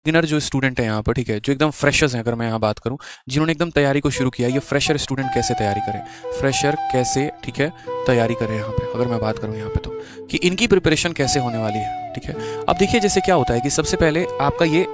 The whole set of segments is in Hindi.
बिगिनर जो स्टूडेंट है यहाँ पर, ठीक है, जो एकदम फ्रेशर्स हैं, अगर मैं यहाँ बात करूँ, जिन्होंने एकदम तैयारी को शुरू किया, ये फ्रेशर स्टूडेंट कैसे तैयारी करें, फ्रेशर कैसे, ठीक है, तैयारी करें यहाँ पे, अगर मैं बात करूँ यहाँ पे, तो कि इनकी प्रिपरेशन कैसे होने वाली है, ठीक है। अब देखिए जैसे क्या होता है कि सबसे पहले आपका ये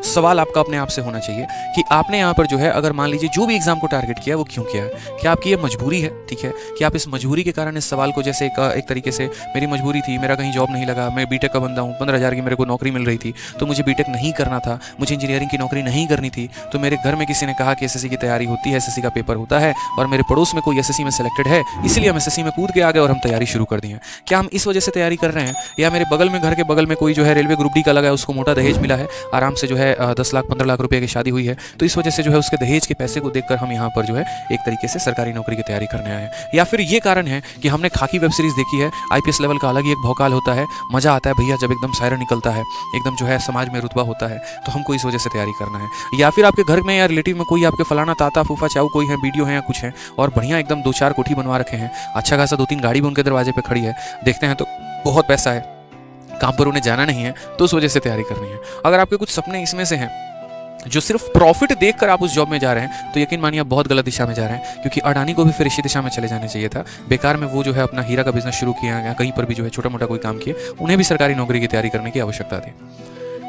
सवाल आपका अपने आप से होना चाहिए कि आपने यहाँ पर जो है, अगर मान लीजिए जो भी एग्जाम को टारगेट किया है वो क्यों किया है, क्या आपकी ये मजबूरी है, ठीक है, कि आप इस मजबूरी के कारण इस सवाल को, जैसे एक तरीके से मेरी मजबूरी थी, मेरा कहीं जॉब नहीं लगा, मैं बीटेक का बंदा हूँ, 15,000 की मेरे को नौकरी मिल रही थी, तो मुझे बीटेक नहीं करना था, मुझे इंजीनियरिंग की नौकरी नहीं करनी थी, तो मेरे घर में किसी ने कहा कि एसएससी की तैयारी होती है, एसएससी का पेपर होता है, और मेरे पड़ोस में कोई एसएससी में सेलेक्टेड है, इसलिए हम एसएससी में कूद के आ गए और हम तैयारी शुरू कर दी है। क्या हम इस वजह से तैयारी कर रहे हैं, या मेरे बगल में, घर के बगल में कोई जो है रेलवे ग्रुप डी का लगा है, उसको मोटा दहेज मिला है, आराम से जो है 10 लाख 15 लाख रुपए की शादी हुई है, तो इस वजह से जो है उसके दहेज के पैसे को देखकर हम यहाँ पर जो है एक तरीके से सरकारी नौकरी की तैयारी करने आए हैं। या फिर ये कारण है कि हमने खाकी वेब सीरीज देखी है, आईपीएस लेवल का अलग ही एक भौकाल होता है, मजा आता है भैया जब एकदम सायरन निकलता है, एकदम जो है समाज में रुतबा होता है, तो हमको इस वजह से तैयारी करना है। या फिर आपके घर में या रिलेटिव में कोई आपके फलाना ताता फूफा चाऊ कोई है, वीडियो है या कुछ है, और बढ़िया एकदम 2-4 कोठी बनवा रखे हैं, अच्छा खासा 2-3 गाड़ी भी उनके दरवाजे पे खड़ी है, देखते हैं तो बहुत पैसा है, काम पर उन्हें जाना नहीं है, तो उस वजह से तैयारी करनी है। अगर आपके कुछ सपने इसमें से हैं जो सिर्फ प्रॉफिट देखकर आप उस जॉब में जा रहे हैं, तो यकीन मानिए आप बहुत गलत दिशा में जा रहे हैं, क्योंकि अडानी को भी फिर इसी दिशा में चले जाना चाहिए था। बेकार में वो जो है अपना हीरा का बिजनेस शुरू किया, या कहीं पर भी जो है छोटा मोटा कोई काम किए, उन्हें भी सरकारी नौकरी की तैयारी करने की आवश्यकता थी।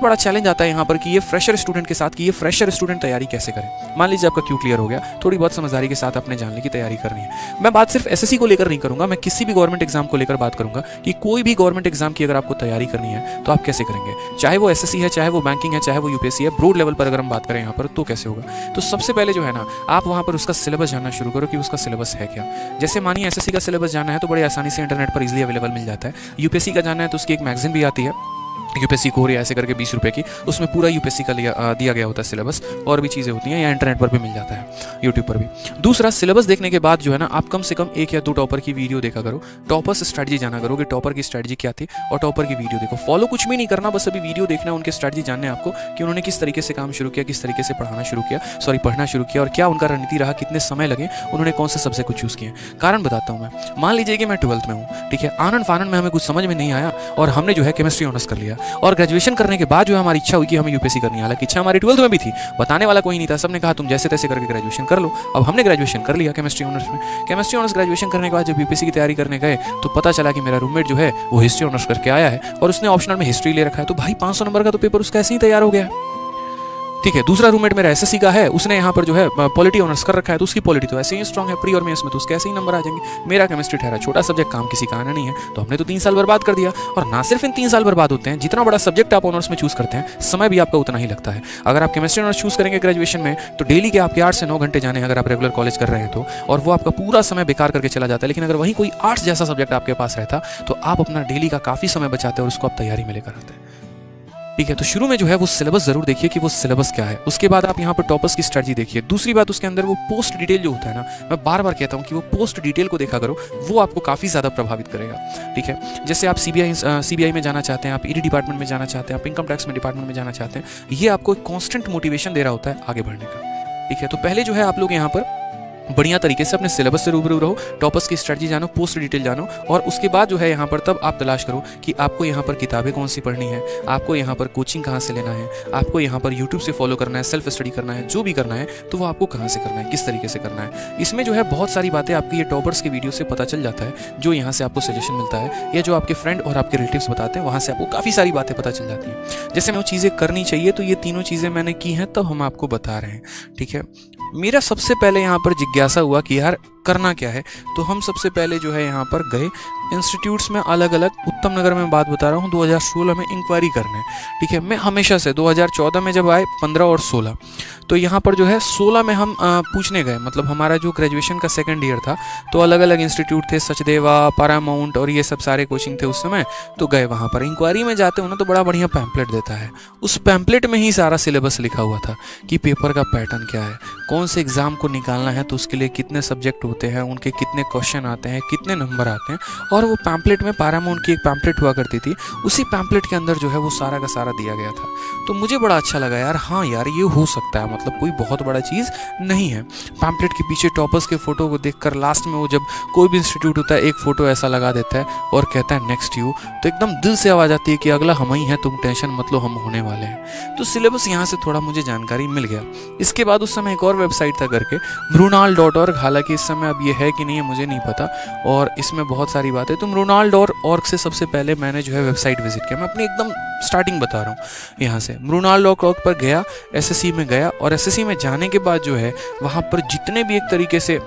बड़ा चैलेंज आता है यहाँ पर कि ये फ्रेशर स्टूडेंट के साथ, कि ये फ्रेशर स्टूडेंट तैयारी कैसे करें। मान लीजिए आपका क्यू क्लियर हो गया, थोड़ी बहुत समझदारी के साथ अपने जानने की तैयारी करनी है। मैं बात सिर्फ एसएससी को लेकर नहीं करूंगा, मैं किसी भी गवर्नमेंट एग्जाम को लेकर बात करूंगा कि कोई भी गवर्नमेंट एग्जाम की अगर आपको तैयारी करनी है तो आप कैसे करेंगे, चाहे वो एसएससी है, चाहे वो बैंकिंग है, चाहे वो यूपीएससी है, ब्रॉड लेवल पर अगर हम बात करें यहाँ पर, तो कैसे होगा। तो सबसे पहले जो है ना, आप वहाँ पर उसका सिलेबस जानना शुरू करो कि उसका सिलेबस है क्या। जैसे मानिए एसएससी का सिलेबस जानना है तो बड़े आसानी से इंटरनेट पर इजीली अवेलेबल मिल जाता है। यूपीएससी का जानना है तो उसकी एक मैगजीन भी आती है, यूपीएससी कोर या ऐसे करके 20 रुपए की, उसमें पूरा यूपीएससी का दिया गया होता है सिलेबस, और भी चीज़ें होती हैं, या इंटरनेट पर भी मिल जाता है, यूट्यूब पर भी। दूसरा, सिलेबस देखने के बाद जो है ना, आप कम से कम 1 या 2 टॉपर की वीडियो देखा करो, टॉपर्स स्ट्रैटेजी जाना करो कि टॉपर की स्ट्रैटेजी क्या थी, और टॉपर की वीडियो देखो। फॉलो कुछ भी नहीं करना, बस अभी वीडियो देखना, उनके स्ट्रैटेजी जानने आपको कि उन्होंने किस तरीके से काम शुरू किया, किस तरीके से पढ़ना शुरू किया, और क्या उनका रणनीति रहा, कितने समय लगे, उन्होंने कौन से सब्जेक्ट को चूज़ किए। कारण बताता हूँ मैं, मान लीजिए कि मैं 12th में हूँ, ठीक है, आनंद फानंद में हमें कुछ समझ में नहीं आया और हमने जो है केमिस्ट्री ऑनर्स कर लिया, और ग्रेजुएशन करने के बाद जो है हमारी इच्छा हुई कि हमें यूपीएससी करनी है। हालांकि इच्छा हमारी 12th में भी थी, बताने वाला कोई नहीं था, सबने कहा तुम जैसे तैसे करके ग्रेजुएशन कर लो। अब हमने ग्रेजुएशन कर लिया केमिस्ट्री ऑनर्स में। केमिस्ट्री ऑनर्स ग्रेजुएशन करने के बाद जब यूपीएससी की तैयारी करने गए तो पता चला कि मेरा रूममेट जो है वो हिस्ट्री ऑनर्स करके आया है और उसने ऑप्शनल में हिस्ट्री ले रखा है, तो भाई 500 नंबर का तो पेपर उसका ऐसे ही तैयार हो गया है, ठीक है। दूसरा रूममेट मेरा एसएससी का है, उसने यहाँ पर जो है पॉलिटी ऑनर्स कर रखा है, तो उसकी पॉलिटी तो ऐसे ही स्ट्रांग है, प्री और मेंस में तो उसके ऐसे ही नंबर आ जाएंगे। मेरा केमिस्ट्री ठहरा छोटा सब्जेक्ट, काम किसी का आना नहीं है, तो हमने तो 3 साल बर्बाद कर दिया। और ना सिर्फ इन 3 साल बर्बाद होते हैं, जितना बड़ा सब्जेक्ट आप ऑनर्स में चूज करते हैं, समय भी आपका उतना ही लगता है। अगर आप केमिस्ट्री ऑनर्स चूज करेंगे ग्रेजुएशन में, तो डेली के आपके 8 से 9 घंटे जाने, अगर आप रेगुलर कॉलेज कर रहे हैं तो, और वो आपका पूरा समय बेकार करके चला जाता है। लेकिन अगर वहीं कोई आर्ट्स जैसा सब्जेक्ट आपके पास रहता, तो आप अपना डेली का काफ़ी समय बचाते और उसको आप तैयारी में लेकर आते हैं, ठीक है। तो शुरू में जो है वो सिलेबस जरूर देखिए कि वो सिलेबस क्या है, उसके बाद आप यहाँ पर टॉपर्स की स्ट्रेटजी देखिए। दूसरी बात, उसके अंदर वो पोस्ट डिटेल जो होता है ना, मैं बार बार कहता हूँ कि वो पोस्ट डिटेल को देखा करो, वो आपको काफ़ी ज़्यादा प्रभावित करेगा, ठीक है। जैसे आप सीबीआई में जाना चाहते हैं, आप ईडी डिपार्टमेंट में जाना चाहते हैं, आप इनकम टैक्स में डिपार्टमेंट में जाना चाहते हैं, ये आपको एक कॉन्स्टेंट मोटिवेशन दे रहा होता है आगे बढ़ने का, ठीक है। तो पहले जो है आप लोग यहाँ पर बढ़िया तरीके से अपने सिलेबस से रूबरू रहो, टॉपर्स की स्ट्रेटजी जानो, पोस्ट डिटेल जानो, और उसके बाद जो है यहाँ पर तब आप तलाश करो कि आपको यहाँ पर किताबें कौन सी पढ़नी है, आपको यहाँ पर कोचिंग कहाँ से लेना है, आपको यहाँ पर यूट्यूब से फॉलो करना है, सेल्फ स्टडी करना है, जो भी करना है तो वो आपको कहाँ से करना है, किस तरीके से करना है। इसमें जो है बहुत सारी बातें आपकी ये टॉपर्स की वीडियो से पता चल जाता है, जो यहाँ से आपको सजेशन मिलता है, या जो आपके फ्रेंड और आपके रिलेटिव्स बताते हैं, वहाँ से आपको काफ़ी सारी बातें पता चल जाती हैं। जैसे वो चीज़ें करनी चाहिए, तो ये तीनों चीज़ें मैंने की हैं, तब हम आपको बता रहे हैं, ठीक है। मेरा सबसे पहले यहाँ पर जिज्ञासा हुआ कि यार करना क्या है, तो हम सबसे पहले जो है यहाँ पर गए इंस्टीट्यूट्स में, अलग अलग। उत्तम नगर में बात बता रहा हूँ, 2016 में इंक्वायरी करने, ठीक है। मैं हमेशा से 2014 में जब आए 15 और 16, तो यहाँ पर जो है 16 में हम पूछने गए, मतलब हमारा जो ग्रेजुएशन का सेकंड ईयर था, तो अलग अलग इंस्टीट्यूट थे, सचदेवा, पैरामाउंट और ये सब सारे कोचिंग थे उस समय, तो गए वहाँ पर। इंक्वायरी में जाते हो ना तो बड़ा बढ़िया पैम्पलेट देता है, उस पैम्पलेट में ही सारा सिलेबस लिखा हुआ था कि पेपर का पैटर्न क्या है, कौन से एग्जाम को निकालना है तो उसके लिए कितने सब्जेक्ट होते होते हैं, उनके कितने क्वेश्चन आते हैं, कितने नंबर आते हैं, और वो पैम्पलेट में पैरामाउंट की एक पैम्पलेट हुआ करती थी, उसी पैम्पलेट के अंदर जो है वो सारा का सारा दिया गया था। तो मुझे बड़ा अच्छा लगा यार, हाँ यार ये हो सकता है, मतलब कोई बहुत बड़ा चीज़ नहीं है। पैम्पलेट के पीछे टॉपर्स के फोटो को देखकर लास्ट में वो जब कोई भी इंस्टीट्यूट होता है एक फ़ोटो ऐसा लगा देता है और कहता है नेक्स्ट यू, तो एकदम दिल से आवाज़ आती है कि अगला हम ही हैं, तुम टेंशन मत लो, हम होने वाले हैं। तो सिलेबस यहाँ से थोड़ा मुझे जानकारी मिल गया। इसके बाद उस समय एक और वेबसाइट था करके mrunal.org, हालांकि इस समय अब ये है कि नहीं है मुझे नहीं पता, और इसमें बहुत सारी बातें। तो mrunal.org से सबसे पहले मैंने जो है वेबसाइट विजिट किया। मैं अपनी एकदम स्टार्टिंग बता रहा हूँ यहाँ से। mrunal.org पर गया, SSC में गया, और SSC में जाने के बाद जो है वहाँ पर जितने भी एक तरीके से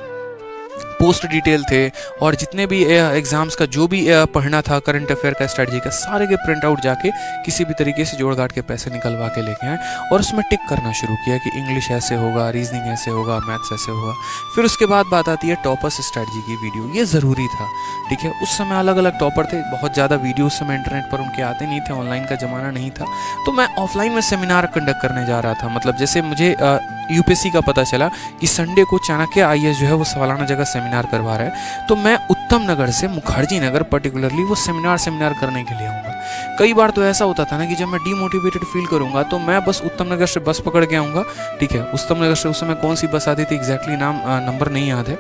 पोस्ट डिटेल थे और जितने भी एग्ज़ाम्स का जो भी पढ़ना था, करंट अफेयर का, स्ट्रेटजी का, सारे के प्रिंट आउट जाके किसी भी तरीके से जोड़ गाड़ के पैसे निकलवा के लेके आए और उसमें टिक करना शुरू किया कि इंग्लिश ऐसे होगा, रीजनिंग ऐसे होगा, मैथ्स ऐसे होगा। फिर उसके बाद बात आती है टॉपर्स स्ट्रेटजी की वीडियो। ये ज़रूरी था, ठीक है। उस समय अलग अलग टॉपर थे, बहुत ज़्यादा वीडियो उस समय इंटरनेट पर उनके आते नहीं थे, ऑनलाइन का ज़माना नहीं था। तो मैं ऑफलाइन में सेमिनार कंडक्ट करने जा रहा था। मतलब जैसे मुझे यूपीएससी का पता चला कि संडे को चाणक्य IAS जो है वो सालाना जगह सेमिनार करवा रहा है, तो मैं उत्तम नगर से मुखर्जी नगर पर्टिकुलरली वो सेमिनार करने के लिए आऊँगा। कई बार तो ऐसा होता था ना कि जब मैं डीमोटिवेटेड फील करूँगा तो मैं बस उत्तम नगर से बस पकड़ के आऊँगा, ठीक है। उत्तम नगर से उस समय कौन सी बस आती थी एग्जैक्टली नंबर नहीं याद है,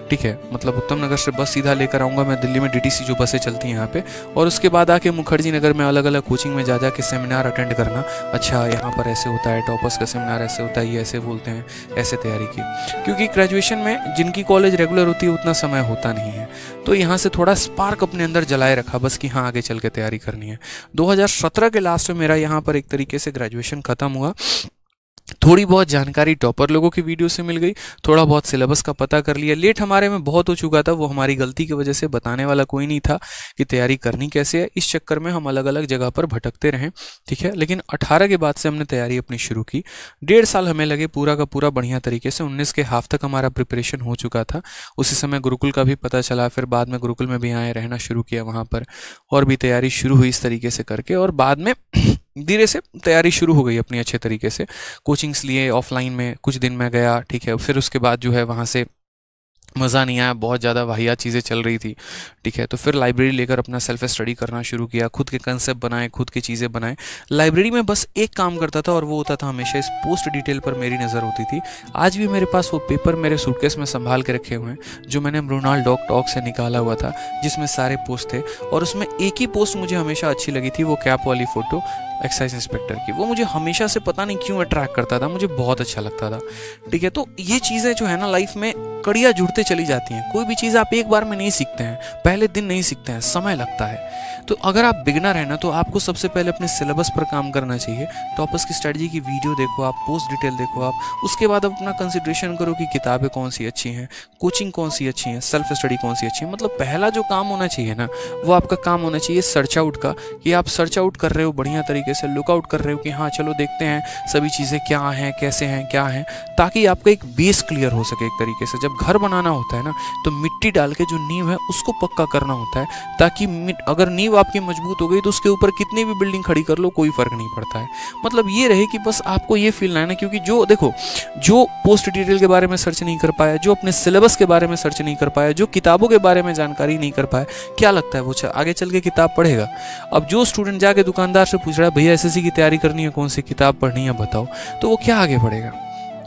ठीक है। मतलब उत्तम नगर से बस सीधा लेकर आऊँगा मैं दिल्ली में, DTC जो बसें चलती हैं यहाँ पे, और उसके बाद आके मुखर्जी नगर में अलग अलग कोचिंग में जा के सेमिनार अटेंड करना। अच्छा यहाँ पर ऐसे होता है, टॉपर्स का सेमिनार ऐसे होता है, ये ऐसे बोलते हैं, ऐसे तैयारी की। क्योंकि ग्रेजुएशन में जिनकी कॉलेज रेगुलर होती है उतना समय होता नहीं है, तो यहाँ से थोड़ा स्पार्क अपने अंदर जलाए रखा बस कि हाँ आगे चल के तैयारी करनी है। 2017 के लास्ट में मेरा यहाँ पर एक तरीके से ग्रेजुएशन खत्म हुआ। थोड़ी बहुत जानकारी टॉपर लोगों की वीडियो से मिल गई, थोड़ा बहुत सिलेबस का पता कर लिया। लेट हमारे में बहुत हो चुका था, वो हमारी गलती की वजह से, बताने वाला कोई नहीं था कि तैयारी करनी कैसे है। इस चक्कर में हम अलग अलग जगह पर भटकते रहे, ठीक है। लेकिन 18 के बाद से हमने तैयारी अपनी शुरू की। 1.5 साल हमें लगे पूरा का पूरा बढ़िया तरीके से। 19 के हाफ तक हमारा प्रिपरेशन हो चुका था। उसी समय गुरुकुल का भी पता चला, फिर बाद में गुरुकुल में भी आए, रहना शुरू किया वहाँ पर, और भी तैयारी शुरू हुई इस तरीके से करके। और बाद में धीरे से तैयारी शुरू हो गई अपनी अच्छे तरीके से। कोचिंग्स लिए ऑफलाइन में कुछ दिन में गया, ठीक है। फिर उसके बाद जो है वहाँ से मज़ा नहीं आया, बहुत ज़्यादा वाहियात चीज़ें चल रही थी, ठीक है। तो फिर लाइब्रेरी लेकर अपना सेल्फ स्टडी करना शुरू किया, खुद के कंसेप्ट बनाए, खुद की चीज़ें बनाए। लाइब्रेरी में बस एक काम करता था और वो होता था हमेशा इस पोस्ट डिटेल पर मेरी नज़र होती थी। आज भी मेरे पास वो पेपर मेरे सूटकेस में संभाल के रखे हुए हैं जो मैंने mrunal.org से निकाला हुआ था, जिसमें सारे पोस्ट थे। और उसमें एक ही पोस्ट मुझे हमेशा अच्छी लगी थी, वो कैप वाली फ़ोटो एक्साइज इंस्पेक्टर की। वो मुझे हमेशा से पता नहीं क्यों अट्रैक्ट करता था, मुझे बहुत अच्छा लगता था, ठीक है। तो ये चीज़ें जो है ना लाइफ में कड़ियाँ जुड़ते चली जाती हैं। कोई भी चीज़ आप एक बार में नहीं सीखते हैं, पहले दिन नहीं सीखते हैं, समय लगता है। तो अगर आप बिगनर हैं ना, तो आपको सबसे पहले अपने सिलेबस पर काम करना चाहिए। टॉपर्स की स्ट्रेटजी की वीडियो देखो आप, पोस्ट डिटेल देखो आप, उसके बाद अपना कंसिडरेशन करो कि किताबें कौन सी अच्छी हैं, कोचिंग कौन सी अच्छी है, सेल्फ स्टडी कौन सी अच्छी है। मतलब पहला जो काम होना चाहिए ना, वो आपका काम होना चाहिए सर्च आउट का, कि आप सर्च आउट कर रहे हो बढ़िया तरीके से, लुकआउट कर रहे हो कि हाँ चलो देखते हैं सभी चीज़ें क्या हैं, कैसे हैं, क्या हैं, ताकि आपका एक बेस क्लियर हो सके एक तरीके से। जब घर बनाना होता है ना, तो मिट्टी डाल के जो नींव है उसको पक्का करना होता है, ताकि अगर नींव आपकी मजबूत हो गई तो उसके ऊपर कितनी भी बिल्डिंग खड़ी कर लो कोई फर्क नहीं पड़ता है। मतलब ये रहे कि बस आपको ये फील है ना, क्योंकि जो देखो जो पोस्ट डिटेल के बारे में सर्च नहीं कर पाया, जो अपने सिलेबस के बारे में सर्च नहीं कर पाया, जो किताबों के बारे में जानकारी नहीं कर पाया, क्या लगता है वो आगे चल के किताब पढ़ेगा? अब जो स्टूडेंट जाके दुकानदार से पूछ रहा है भैया SSC की तैयारी करनी है, कौन सी किताब पढ़नी है बताओ, तो वो क्या आगे बढ़ेगा?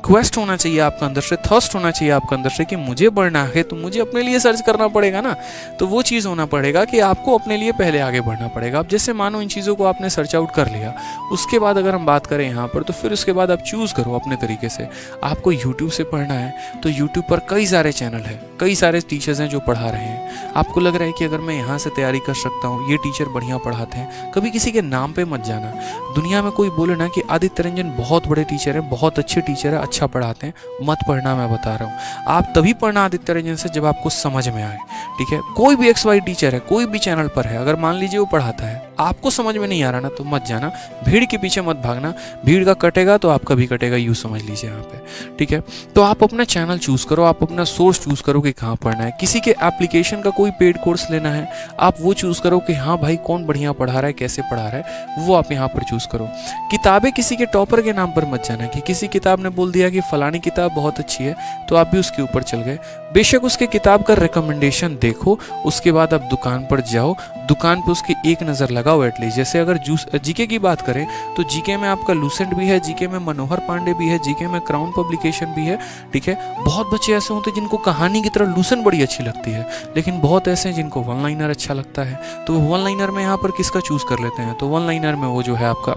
क्वेस्ट होना चाहिए आपका अंदर से, थर्स्ट होना चाहिए आपका अंदर से कि मुझे बढ़ना है तो मुझे अपने लिए सर्च करना पड़ेगा ना। तो वो चीज़ होना पड़ेगा कि आपको अपने लिए पहले आगे बढ़ना पड़ेगा। अब जैसे मानो इन चीज़ों को आपने सर्च आउट कर लिया, उसके बाद अगर हम बात करें यहाँ पर, तो फिर उसके बाद आप चूज़ करो अपने तरीके से। आपको यूट्यूब से पढ़ना है तो यूट्यूब पर कई सारे चैनल हैं, कई सारे टीचर्स हैं जो पढ़ा रहे हैं। आपको लग रहा है कि अगर मैं यहाँ से तैयारी कर सकता हूँ, ये टीचर बढ़िया पढ़ाते हैं, कभी किसी के नाम पर मत जाना। दुनिया में कोई बोले ना कि आदित्य रंजन बहुत बड़े टीचर हैं, बहुत अच्छे टीचर है, अच्छा पढ़ाते हैं, मत पढ़ना। मैं बता रहा हूँ, आप तभी पढ़ना आदित्य रंजन से जब आपको समझ में आए, ठीक है। कोई भी XY टीचर है, कोई भी चैनल पर है, अगर मान लीजिए वो पढ़ाता है, आपको समझ में नहीं आ रहा ना तो मत जाना, भीड़ के पीछे मत भागना, भीड़ का कटेगा तो आपका भी कटेगा, यूँ समझ लीजिए यहाँ पे, ठीक है। तो आप अपना चैनल चूज़ करो, आप अपना सोर्स चूज़ करो कि कहाँ पढ़ना है। किसी के एप्लीकेशन का कोई पेड कोर्स लेना है, आप वो चूज़ करो कि हाँ भाई कौन बढ़िया पढ़ा रहा है, कैसे पढ़ा रहा है, वो आप यहाँ पर चूज़ करो। किताबें किसी के टॉपर के नाम पर मत जाना कि किसी किताब ने बोल दिया कि फलानी किताब बहुत अच्छी है तो आप भी उसके ऊपर चल गए। बेशक उसके किताब का रिकमेंडेशन देखो, उसके बाद आप दुकान पर जाओ, दुकान पर उसकी एक नज़र लगाओ एटलीस्ट। जैसे अगर जीके की बात करें तो जीके में आपका लूसेंट भी है, जीके में मनोहर पांडे भी है, जीके में क्राउन पब्लिकेशन भी है, ठीक है। बहुत बच्चे ऐसे होते हैं जिनको कहानी की तरह लूसेंट बड़ी अच्छी लगती है, लेकिन बहुत ऐसे हैं जिनको वन लाइनर अच्छा लगता है। तो वन लाइनर में यहाँ पर किसका चूज़ कर लेते हैं, तो वन लाइनर में वो जो है आपका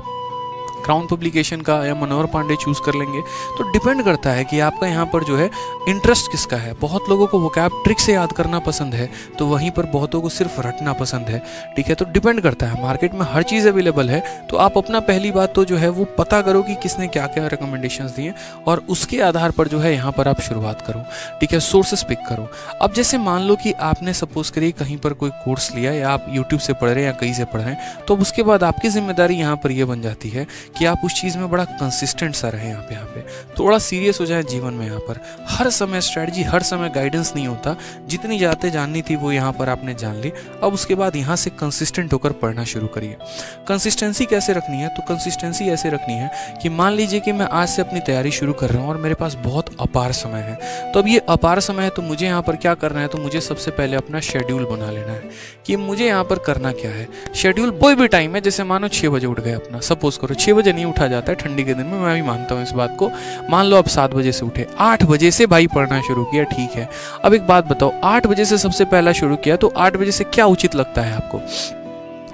क्राउन पब्लिकेशन का या मनोहर पांडे चूज़ कर लेंगे। तो डिपेंड करता है कि आपका यहाँ पर जो है इंटरेस्ट किसका है। बहुत लोगों को वोकैब ट्रिक से याद करना पसंद है, तो वहीं पर बहुतों को सिर्फ रटना पसंद है, ठीक है। तो डिपेंड करता है, मार्केट में हर चीज़ अवेलेबल है। तो आप अपना पहली बात तो जो है वो पता करो कि किसने क्या क्या रिकमेंडेशंस दिए और उसके आधार पर जो है यहाँ पर आप शुरुआत करो, ठीक है। सोर्सेस पिक करो। अब जैसे मान लो कि आपने सपोज करिए कहीं पर कोई कोर्स लिया या आप यूट्यूब से पढ़ रहे हैं या कहीं से पढ़ रहे हैं, तो अब उसके बाद आपकी जिम्मेदारी यहाँ पर यह बन जाती है कि आप उस चीज़ में बड़ा कंसिस्टेंट सा रहे। यहाँ पे थोड़ा सीरियस हो जाए जीवन में। यहाँ पर हर समय स्ट्रेटजी, हर समय गाइडेंस नहीं होता। जितनी बातें जाननी थी वो यहाँ पर आपने जान ली। अब उसके बाद यहाँ से कंसिस्टेंट होकर पढ़ना शुरू करिए। कंसिस्टेंसी कैसे रखनी है, तो कंसिस्टेंसी ऐसे रखनी है कि मान लीजिए कि मैं आज से अपनी तैयारी शुरू कर रहा हूँ और मेरे पास बहुत अपार समय है। तो अब ये अपार समय है तो मुझे यहाँ पर क्या करना है, तो मुझे सबसे पहले अपना शेड्यूल बना लेना है कि मुझे यहाँ पर करना क्या है। शेड्यूल कोई भी टाइम है, जैसे मानो 6 बजे उठ गए अपना, सपोज करो 6 बजे नहीं उठा जाता है ठंडी के दिन में, मैं भी मानता हूँ इस बात को। मान लो आप 7 बजे से उठे, 8 बजे से भाई पढ़ना शुरू किया, ठीक है। अब एक बात बताओ, 8 बजे से सबसे पहला शुरू किया तो 8 बजे से क्या उचित लगता है आपको,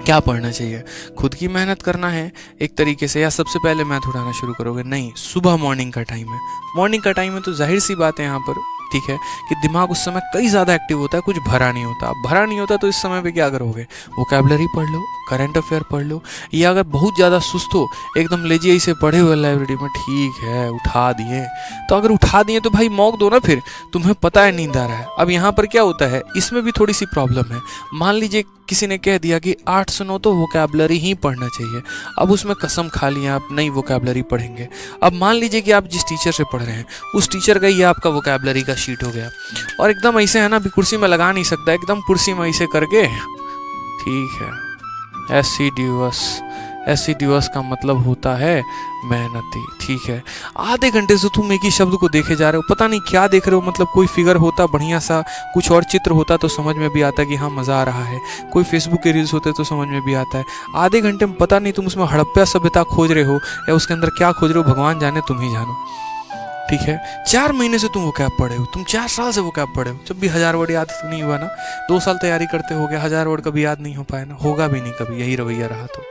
क्या पढ़ना चाहिए? खुद की मेहनत करना है एक तरीके से, या सबसे पहले मैथ उठाना शुरू करोगे? नहीं, सुबह मॉर्निंग का टाइम है। मॉर्निंग का टाइम है तो जाहिर सी बात है यहाँ पर, ठीक है, कि दिमाग उस समय कई ज़्यादा एक्टिव होता है, कुछ भरा नहीं होता। भरा नहीं होता तो इस समय पे क्या करोगे, वोकैबुलरी पढ़ लो, करंट अफेयर पढ़ लो, या अगर बहुत ज़्यादा सुस्त हो, एकदम लेजिए से पढ़े हुए लाइब्रेरी में, ठीक है उठा दिए, तो अगर उठा दिए तो भाई मौक दो ना, फिर तुम्हें पता है नींद आ रहा है। अब यहाँ पर क्या होता है, इसमें भी थोड़ी सी प्रॉब्लम है। मान लीजिए किसी ने कह दिया कि 8 से 9 तो वोकैबुलरी ही पढ़ना चाहिए, अब उसमें कसम खा लिया आप नई वोकैबुलरी पढ़ेंगे। अब मान लीजिए कि आप जिस टीचर से पढ़ रहे हैं उस टीचर का ये आपका वोकैबुलरी का शीट हो गया, और एकदम ऐसे है ना, अभी कुर्सी में लगा नहीं सकता, एकदम कुर्सी में ऐसे करके, ठीक है, एसिडियस का मतलब होता है मेहनती, ठीक है। आधे घंटे से तुम एक ही शब्द को देखे जा रहे हो, पता नहीं क्या देख रहे हो, मतलब कोई फिगर होता बढ़िया सा, कुछ और चित्र होता तो समझ में भी आता कि हाँ मज़ा आ रहा है, कोई फेसबुक के रील्स होते तो समझ में भी आता है। आधे घंटे में पता नहीं तुम उसमें हड़प्पा सभ्यता खोज रहे हो या उसके अंदर क्या खोज रहे हो, भगवान जाने, तुम ही जानो, ठीक है। 4 महीने से तुम वो कैब पढ़े हो, तुम 4 साल से वो कैब पढ़े हो, जब भी 1000 वर्ड याद नहीं हुआ ना, 2 साल तैयारी करते हो गया, 1000 वर्ड कभी याद नहीं हो पाया ना, होगा भी नहीं कभी, यही रवैया रहा। तो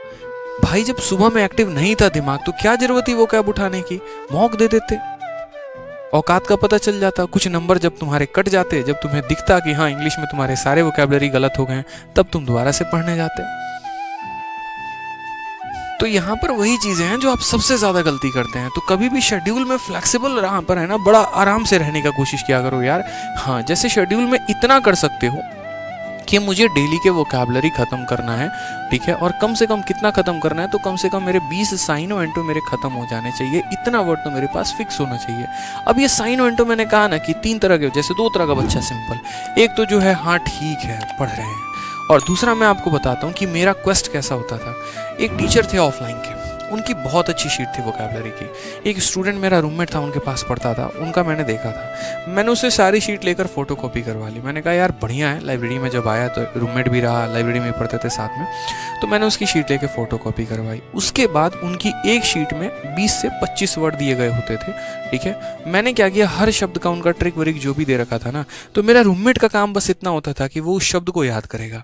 भाई जब सुबह में एक्टिव नहीं था दिमाग तो क्या जरूरत थी वो कैब उठाने की, मौक दे देते, औकात का पता चल जाता। कुछ नंबर जब तुम्हारे कट जाते, जब तुम्हें दिखता कि हाँ इंग्लिश में तुम्हारे सारे वोकैबुलरी गलत हो गए, तब तुम दोबारा से पढ़ने जाते। तो यहाँ पर वही चीज़ें हैं जो आप सबसे ज़्यादा गलती करते हैं। तो कभी भी शेड्यूल में फ्लेक्सिबल यहाँ पर है ना, बड़ा आराम से रहने का कोशिश किया करो यार। हाँ, जैसे शेड्यूल में इतना कर सकते हो कि मुझे डेली के वोकैबुलरी ख़त्म करना है, ठीक है, और कम से कम कितना ख़त्म करना है, तो कम से कम मेरे 20 साइन वेंटो मेरे ख़त्म हो जाने चाहिए, इतना वर्ड तो मेरे पास फिक्स होना चाहिए। अब ये साइन वेंटो मैंने कहा ना कि 3 तरह के, जैसे 2 तरह का बच्चा सिंपल, एक तो जो है हाँ ठीक है पढ़ रहे हैं, और दूसरा मैं आपको बताता हूँ कि मेरा क्वेस्ट कैसा होता था। एक टीचर थे ऑफलाइन के, उनकी बहुत अच्छी शीट थी वोकैबुलरी की। एक स्टूडेंट मेरा रूममेट था, उनके पास पढ़ता था, उनका मैंने देखा था, मैंने उससे सारी शीट लेकर फोटोकॉपी करवा ली। मैंने कहा यार बढ़िया है, लाइब्रेरी में जब आया तो रूममेट भी रहा, लाइब्रेरी में पढ़ते थे साथ में, तो मैंने उसकी शीट लेकर फोटोकॉपी करवाई। उसके बाद उनकी एक शीट में 20 से 25 वर्ड दिए गए होते थे, ठीक है। मैंने क्या किया, हर शब्द का उनका ट्रिक वरिक जो भी दे रखा था ना, तो मेरा रूममेट का काम बस इतना होता था कि वो उस शब्द को याद करेगा।